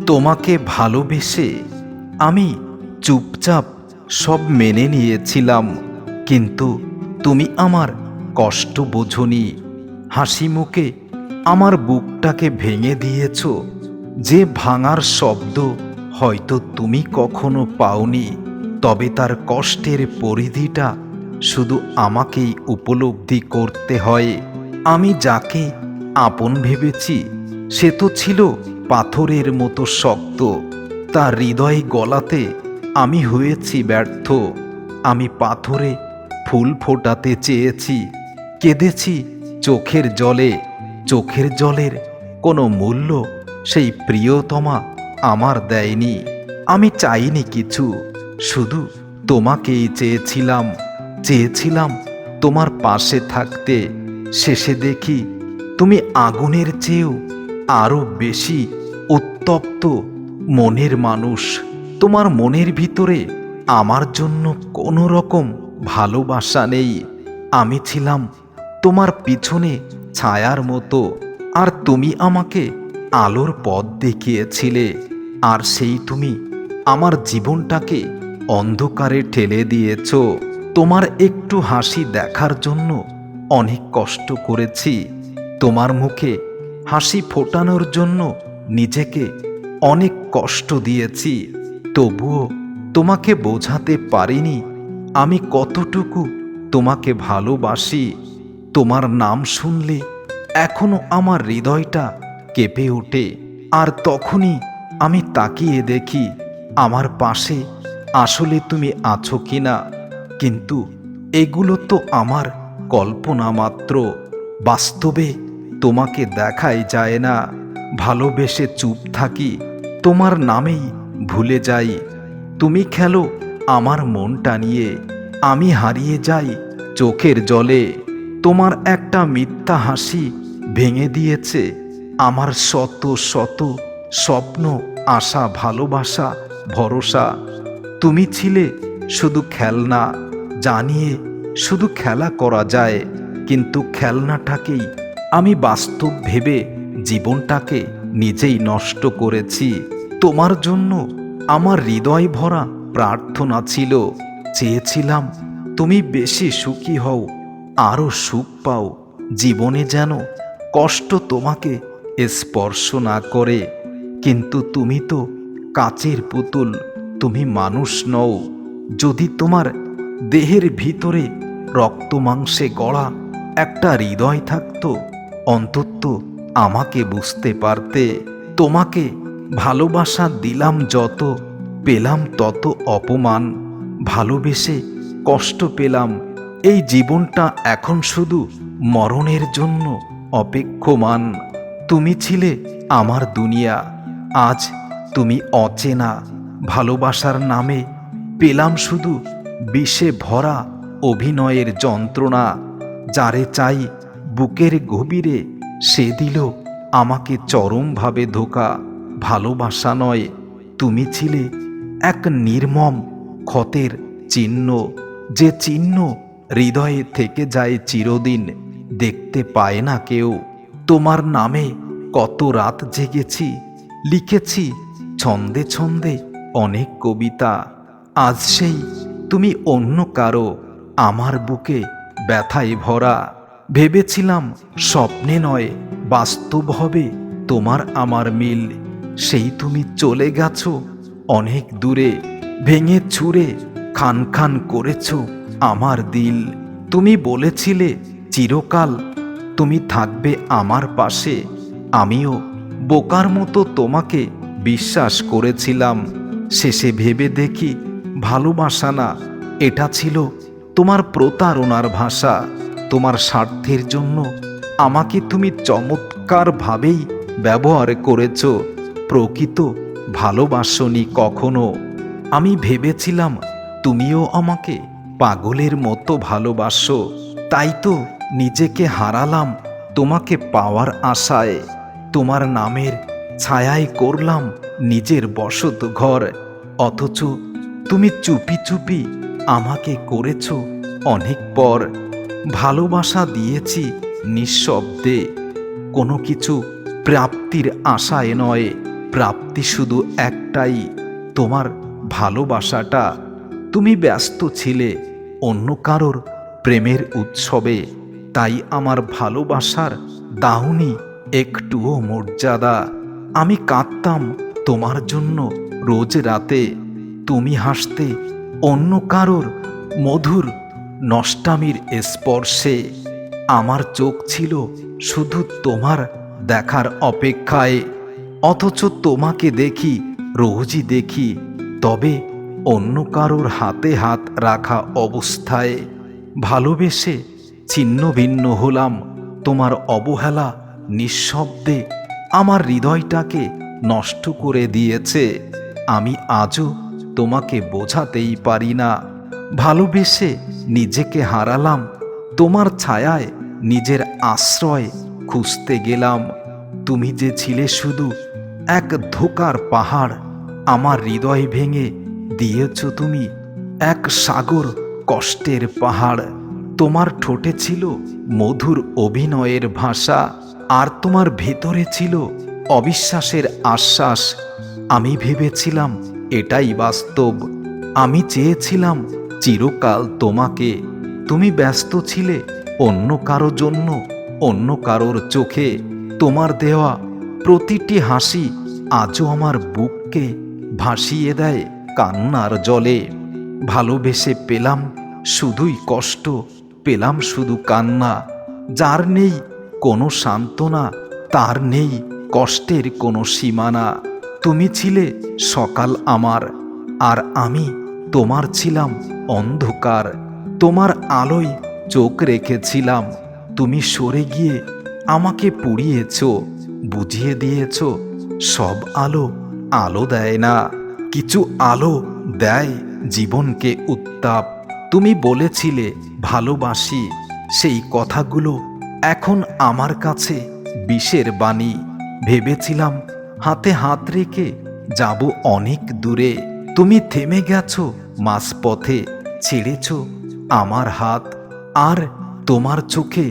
তোমাকে ভালোবেসে আমি চুপচাপ সব মেনে নিয়েছিলাম, কিন্তু তুমি আমার কষ্ট বোঝনি। হাসি মুখে আমার বুকটাকে ভেঙে দিয়েছ, যে ভাঙার শব্দ হয়তো তুমি কখনো পাওনি। তবে তার কষ্টের পরিধিটা শুধু আমাকেই উপলব্ধি করতে হয়। আমি যাকে আপন ভেবেছি সে তো ছিল পাথরের মতো শক্ত। তার হৃদয় গলাতে আমি হয়েছি ব্যর্থ। আমি পাথরে ফুল ফোটাতে চেয়েছি, কেঁদেছি চোখের জলে। চোখের জলের কোনো মূল্য সেই প্রিয়তমা আমার দেয়নি। আমি চাইনি কিছু, শুধু তোমাকেই চেয়েছিলাম। চেয়েছিলাম তোমার পাশে থাকতে। শেষে দেখি তুমি আগুনের চেয়েও আরো বেশি উত্তপ্ত মনের মানুষ। তোমার মনের ভিতরে আমার জন্য কোনো রকম ভালোবাসা নেই। আমি ছিলাম তোমার পিছনে ছায়ার মতো, আর তুমি আমাকে আলোর পথ দেখিয়েছিলে। আর সেই তুমি আমার জীবনটাকে অন্ধকারে ঠেলে দিয়েছ। তোমার একটু হাসি দেখার জন্য অনেক কষ্ট করেছি। তোমার মুখে হাসি ফোটানোর জন্য নিজেকে অনেক কষ্ট দিয়েছি। তবুও তোমাকে বোঝাতে পারিনি আমি কতটুকু তোমাকে ভালোবাসি। তোমার নাম শুনলে এখনো আমার হৃদয়টা কেঁপে ওঠে। আর তখনই আমি তাকিয়ে দেখি আমার পাশে আসলে তুমি আছো কিনা। কিন্তু এগুলো তো আমার কল্পনা মাত্র। বাস্তবে তোমাকে দেখাই যায় না। ভালোবেসে চুপ থাকি, তোমার নামেই ভুলে যাই। তুমি খেলো আমার মনটা নিয়ে, আমি হারিয়ে যাই চোখের জলে। তোমার একটা মিথ্যা হাসি ভেঙে দিয়েছে আমার শত শত স্বপ্ন, আশা, ভালোবাসা, ভরসা। তুমি ছিলে শুধু খেলনা, জানিয়ে শুধু খেলা করা যায়, কিন্তু খেলনাটাকেই আমি বাস্তব ভেবে জীবনটাকে নিজেই নষ্ট করেছি। তোমার জন্য আমার হৃদয় ভরা প্রার্থনা ছিল। চেয়েছিলাম তুমি বেশি সুখী হও, আরও সুখ পাও। জীবনে যেন কষ্ট তোমাকে স্পর্শ না করে। কিন্তু তুমি তো কাচের পুতুল, তুমি মানুষ নও। যদি তোমার দেহের ভিতরে রক্ত মাংসে গড়া একটা হৃদয় থাকতো, অন্তত আমাকে বুঝতে পারতে। তোমাকে ভালোবাসা দিলাম যত, পেলাম তত অপমান। ভালোবেসে কষ্ট পেলাম, এই জীবনটা এখন শুধু মরণের জন্য অপেক্ষমান। তুমি ছিলে আমার দুনিয়া, আজ তুমি অচেনা। ভালোবাসার নামে পেলাম শুধু বিষে ভরা অভিনয়ের যন্ত্রণা। যারে চাই বুকের গভীরে, সে দিল আমাকে চরমভাবে ধোঁকা। ভালোবাসা নয়, তুমি ছিলে এক নির্মম ক্ষতের চিহ্ন, যে চিহ্ন হৃদয়ে থেকে যায় চিরদিন, দেখতে পায় না কেউ। তোমার নামে কত রাত জেগেছি, লিখেছি ছন্দে ছন্দে অনেক কবিতা। আজ সেই তুমি অন্য কারো, আমার বুকে ব্যথায় ভরা। ভেবেছিলাম স্বপ্নে নয় বাস্তব হবে তোমার আমার মিল। সেই তুমি চলে গেছো অনেক দূরে, ভেঙে চুরে খান খান করেছ আমার দিল। তুমি বলেছিলে চিরকাল তুমি থাকবে আমার পাশে। আমিও বোকার মতো তোমাকে বিশ্বাস করেছিলাম। শেষে ভেবে দেখি ভালোবাসা না, এটা ছিল তোমার প্রতারণার ভাষা। তোমার স্বার্থের জন্য আমাকে তুমি চমৎকারভাবেই ব্যবহার করেছ, প্রকৃত ভালোবাসনি কখনো। আমি ভেবেছিলাম তুমিও আমাকে পাগলের মতো ভালোবাসো, তাই তো নিজেকে হারালাম তোমাকে পাওয়ার আশায়। তোমার নামের ছায়ায় করলাম নিজের বসত ঘর, অথচ তুমি চুপি চুপি আমাকে করেছ অনেক পর। ভালোবাসা দিয়েছি নিঃশব্দে, কোনো কিছু প্রাপ্তির আশায় নয়। প্রাপ্তি শুধু একটাই, তোমার ভালোবাসাটা। তুমি ব্যস্ত ছিলে অন্য কারোর প্রেমের উৎসবে, তাই আমার ভালোবাসার দাওনি একটুও মর্যাদা। আমি কাঁদতাম তোমার জন্য রোজ রাতে, তুমি হাসতে অন্য কারোর মধুর নষ্টামির স্পর্শে। আমার চোখ ছিল শুধু তোমার দেখার অপেক্ষায়, অথচ তোমাকে দেখি, রোজই দেখি, তবে অন্য কারোর হাতে হাত রাখা অবস্থায়। ভালোবেসে ছিন্ন ভিন্ন হলাম, তোমার অবহেলা নিঃশব্দে আমার হৃদয়টাকে নষ্ট করে দিয়েছে। আমি আজও তোমাকে বোঝাতেই পারি না। ভালোবেসে নিজেকে হারালাম, তোমার ছায়ায় নিজের আশ্রয় খুঁজতে গেলাম। তুমি যে ছিলে শুধু এক ধোঁকার পাহাড়, আমার হৃদয় ভেঙে দিয়েছ তুমি এক সাগর কষ্টের পাহাড়। তোমার ঠোঁটে ছিল মধুর অভিনয়ের ভাষা, আর তোমার ভেতরে ছিল অবিশ্বাসের আশ্বাস। আমি ভেবেছিলাম এটাই বাস্তব, আমি চেয়েছিলাম চিরকাল তোমাকে। তুমি ব্যস্ত ছিলে অন্য কারো জন্য, অন্য কারোর চোখে। তোমার দেওয়া প্রতিটি হাসি আজও আমার বুককে ভাসিয়ে দেয় কান্নার জলে। ভালোবেসে পেলাম শুধুই কষ্ট, পেলাম শুধু কান্না। যার নেই কোনো সান্ত্বনা, তার নেই কষ্টের কোনো সীমানা। তুমি ছিলে সকাল আমার, আর আমি তোমার ছিলাম অন্ধকার। তোমার আলোয় চোখ রেখেছিলাম, তুমি সরে গিয়ে আমাকে পুড়িয়েছ, বুঝিয়ে দিয়েছ সব আলো আলো দেয় না, কিছু আলো দেয় জীবনকে উত্তাপ। তুমি বলেছিলে ভালোবাসি, সেই কথাগুলো এখন আমার কাছে বিষের বাণী। ভেবেছিলাম হাতে হাত রেখে যাব অনেক দূরে, তুমি থেমে গেছো মাঝপথে, ছেড়েছ আমার হাত। আর তোমার চোখে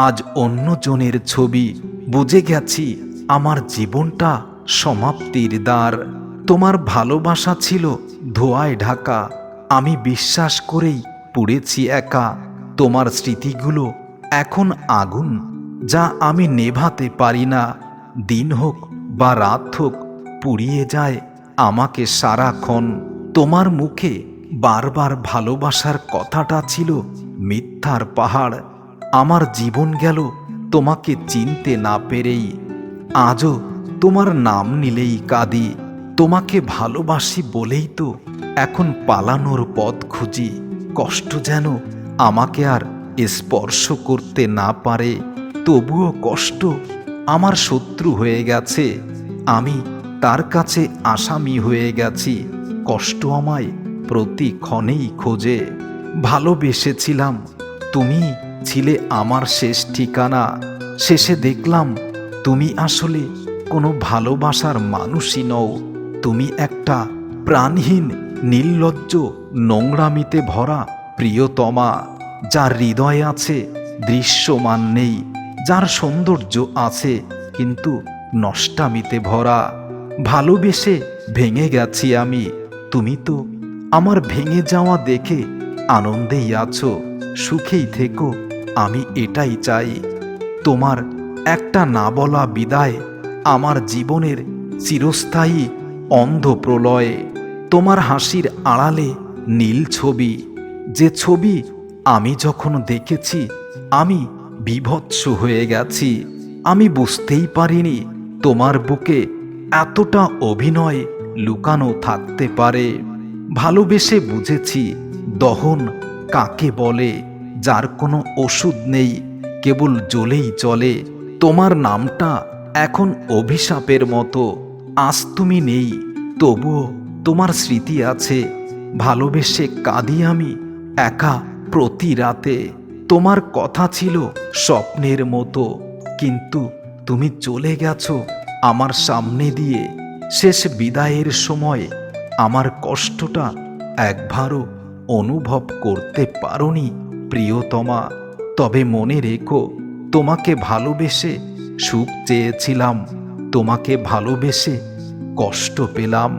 আজ অন্যজনের ছবি, বুঝে গেছি আমার জীবনটা সমাপ্তির দ্বার। তোমার ভালোবাসা ছিল ধোঁয়ায় ঢাকা, আমি বিশ্বাস করেই পুড়েছি একা। তোমার স্মৃতিগুলো এখন আগুন, যা আমি নেভাতে পারি না। দিন হোক বা রাত হোক, পুড়িয়ে যায় আমাকে সারাক্ষণ। তোমার মুখে বারবার ভালোবাসার কথাটা ছিল মিথ্যার পাহাড়। আমার জীবন গেল তোমাকে চিনতে না পেরেই। আজও তোমার নাম নিলেই কাঁদি, তোমাকে ভালোবাসি বলেই তো এখন পালানোর পথ খুঁজি। কষ্ট যেন আমাকে আর স্পর্শ করতে না পারে, তবুও কষ্ট আমার শত্রু হয়ে গেছে। আমি তার কাছে আসামি হয়ে গেছি, কষ্ট আমায় প্রতি ক্ষণেই খোঁজে। ভালোবেসেছিলাম, তুমি ছিলে আমার শেষ ঠিকানা। শেষে দেখলাম তুমি আসলে কোনো ভালোবাসার মানুষই নও। তুমি একটা প্রাণহীন, নির্লজ্জ, নোংরামিতে ভরা প্রিয়তমা, যার হৃদয় আছে দৃশ্যমান নেই, যার সৌন্দর্য আছে কিন্তু নষ্টামিতে ভরা। ভালোবেসে ভেঙে গেছি আমি, তুমি তো আমার ভেঙে যাওয়া দেখে আনন্দেই আছো, সুখেই থেকো, আমি এটাই চাই। তোমার একটা না বলা বিদায় আমার জীবনের চিরস্থায়ী অন্ধ প্রলয়। তোমার হাসির আড়ালে নীল ছবি, যে ছবি আমি যখন দেখেছি আমি বিভৎস হয়ে গেছি। আমি বুঝতেই পারিনি তোমার বুকে এতটা অভিনয় লুকানো থাকতে পারে। ভালোবেসে বুঝেছি দহন কাকে বলে, যার কোনো ওষুধ নেই, কেবল জ্বলেই চলে। তোমার নামটা এখন অভিশাপের মতো, আজ তুমি নেই, তবুও তোমার স্মৃতি আছে। ভালোবেসে কাঁদি আমি একা প্রতি রাতে। তোমার কথা ছিল স্বপ্নের মতো, কিন্তু তুমি চলে গেছো আমার সামনে দিয়ে। শেষ বিদায়ের সময় আমার কষ্টটা একবারও অনুভব করতে পারোনি প্রিয়তমা। তবে মনে রেখো, তোমাকে ভালোবেসে সুখ চেয়েছিলাম, তোমাকে ভালোবেসে কষ্ট পেলাম।